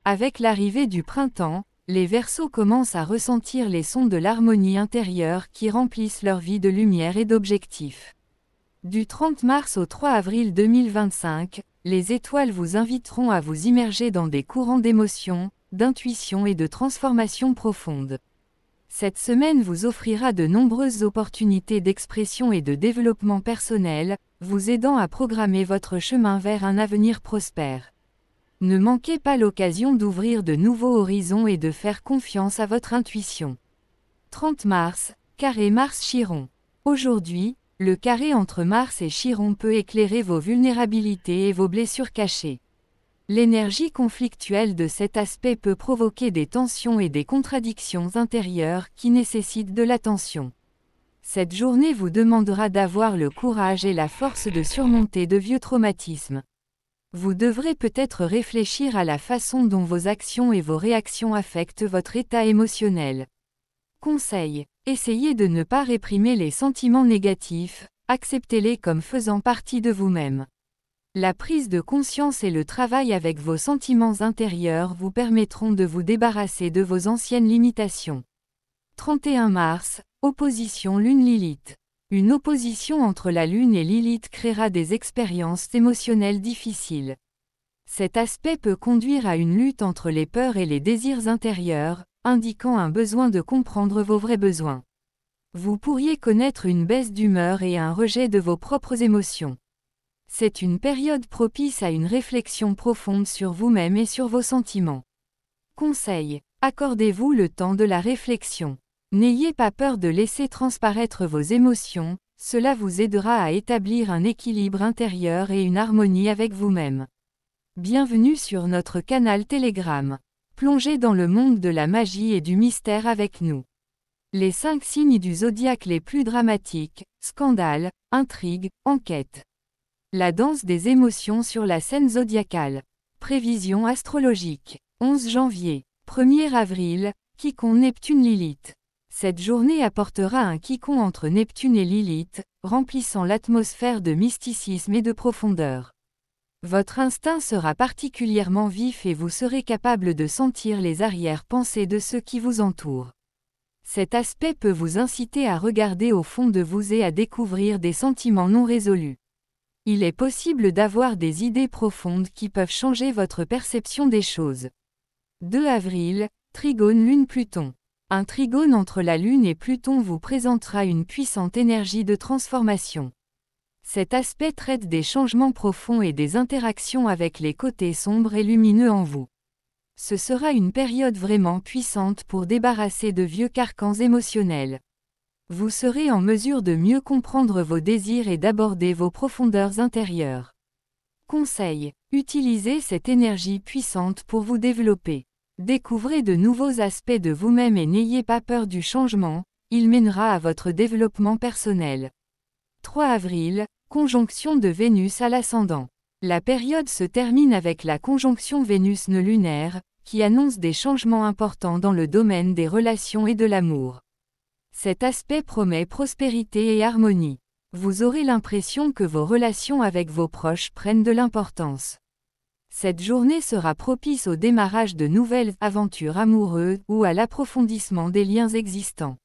Avec l'arrivée du printemps, les Verseaux commencent à ressentir les sons de l'harmonie intérieure qui remplissent leur vie de lumière et d'objectifs. Du 30 mars au 3 avril 2025, les étoiles vous inviteront à vous immerger dans des courants d'émotions, d'intuition et de transformation profonde. Cette semaine vous offrira de nombreuses opportunités d'expression et de développement personnel, vous aidant à programmer votre chemin vers un avenir prospère. Ne manquez pas l'occasion d'ouvrir de nouveaux horizons et de faire confiance à votre intuition. 30 mars, carré Mars-Chiron. Aujourd'hui, le carré entre Mars et Chiron peut éclairer vos vulnérabilités et vos blessures cachées. L'énergie conflictuelle de cet aspect peut provoquer des tensions et des contradictions intérieures qui nécessitent de l'attention. Cette journée vous demandera d'avoir le courage et la force de surmonter de vieux traumatismes. Vous devrez peut-être réfléchir à la façon dont vos actions et vos réactions affectent votre état émotionnel. Conseil: essayez de ne pas réprimer les sentiments négatifs, acceptez-les comme faisant partie de vous-même. La prise de conscience et le travail avec vos sentiments intérieurs vous permettront de vous débarrasser de vos anciennes limitations. 31 mars, opposition Lune-Lilith. Une opposition entre la Lune et Lilith créera des expériences émotionnelles difficiles. Cet aspect peut conduire à une lutte entre les peurs et les désirs intérieurs, indiquant un besoin de comprendre vos vrais besoins. Vous pourriez connaître une baisse d'humeur et un rejet de vos propres émotions. C'est une période propice à une réflexion profonde sur vous-même et sur vos sentiments. Conseil: accordez-vous le temps de la réflexion. N'ayez pas peur de laisser transparaître vos émotions, cela vous aidera à établir un équilibre intérieur et une harmonie avec vous-même. Bienvenue sur notre canal Telegram. Plongez dans le monde de la magie et du mystère avec nous. Les 5 signes du zodiaque les plus dramatiques: scandales, intrigues, enquêtes. La danse des émotions sur la scène zodiacale. Prévision astrologique. 11 janvier. 1er avril, Quiconque Neptune-Lilith. Cette journée apportera un quiconque entre Neptune et Lilith, remplissant l'atmosphère de mysticisme et de profondeur. Votre instinct sera particulièrement vif et vous serez capable de sentir les arrière-pensées de ceux qui vous entourent. Cet aspect peut vous inciter à regarder au fond de vous et à découvrir des sentiments non résolus. Il est possible d'avoir des idées profondes qui peuvent changer votre perception des choses. 2 avril, trigone Lune-Pluton. Un trigone entre la Lune et Pluton vous présentera une puissante énergie de transformation. Cet aspect traite des changements profonds et des interactions avec les côtés sombres et lumineux en vous. Ce sera une période vraiment puissante pour débarrasser de vieux carcans émotionnels. Vous serez en mesure de mieux comprendre vos désirs et d'aborder vos profondeurs intérieures. Conseil: utilisez cette énergie puissante pour vous développer. Découvrez de nouveaux aspects de vous-même et n'ayez pas peur du changement, il mènera à votre développement personnel. 3 avril, conjonction de Vénus à l'ascendant. La période se termine avec la conjonction Vénus-Nœud lunaire, qui annonce des changements importants dans le domaine des relations et de l'amour. Cet aspect promet prospérité et harmonie. Vous aurez l'impression que vos relations avec vos proches prennent de l'importance. Cette journée sera propice au démarrage de nouvelles aventures amoureuses ou à l'approfondissement des liens existants.